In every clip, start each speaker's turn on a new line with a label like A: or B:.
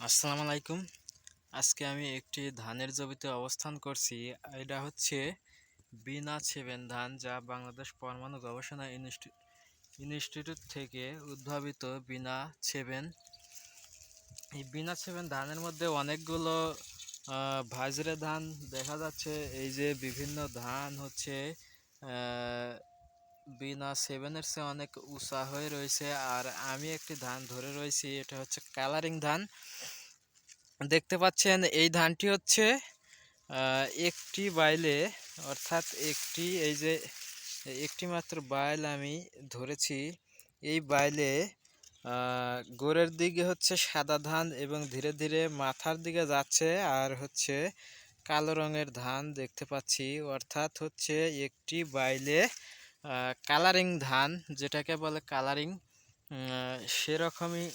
A: আসসালামু আলাইকুম। আজকে আমি একটি ধানের জমিতে অবস্থান করছি। এটা হচ্ছে বিনা 7 ধান, যা বাংলাদেশ পরমাণু গবেষণা ইনস্টিটিউট থেকে উদ্ভাবিত বিনা 7। এই বিনা 7 ধানের মধ্যে অনেকগুলো ভাজরে ধান দেখা যাচ্ছে। এই যে বিভিন্ন ধান হচ্ছে বিনা 7-এর চেয়ে অনেক উঁচা হয়ে রয়েছে। আর আমি একটি ধান ধরে রয়েছি, এটা হচ্ছে কালারিং ধান। দেখতে পাচ্ছেন এই ধানটি হচ্ছে একটি বাইলে, অর্থাৎ এই যে একটি মাত্র বাইল আমি ধরেছি। এই বাইলে গোড়ের দিকে হচ্ছে সাদা ধান এবং ধীরে ধীরে মাথার দিকে যাচ্ছে, আর হচ্ছে কালো রঙের ধান দেখতে পাচ্ছি। অর্থাৎ হচ্ছে একটি বাইলে কালারিং ধান, যেটাকে বলে কালারিং, সেরকমই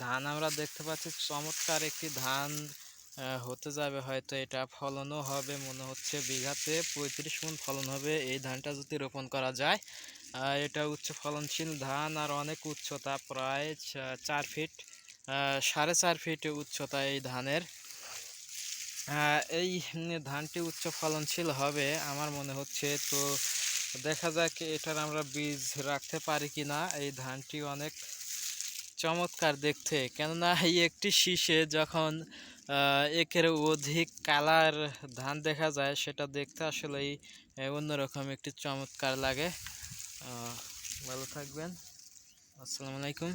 A: ধান আমরা দেখতে পাচ্ছি। চমৎকার একটি ধান হতে যাবে, হয়তো এটা ফলনও হবে মনে হচ্ছে। বিঘাতে 35 মণ ফলন হবে এই ধানটা যদি রোপণ করা যায়। এটা উচ্চ ফলনশীল ধান, আর অনেক উচ্চতা, প্রায় 4 ফিট, 4.5 ফিট উচ্চতা এই ধানের। এই ধানটি উচ্চ ফলনশীল হবে আমার মনে হচ্ছে। তো দেখা যাক এটার আমরা বীজ রাখতে পারি কিনা। এই ধানটি অনেক চমৎকার দেখতে, কেননা এই একটি শীষে যখন একের অধিক কালার ধান দেখা যায়, সেটা দেখতে আসলেই অন্যরকম একটি চমৎকার লাগে। ভালো থাকবেন। আসসালামু আলাইকুম।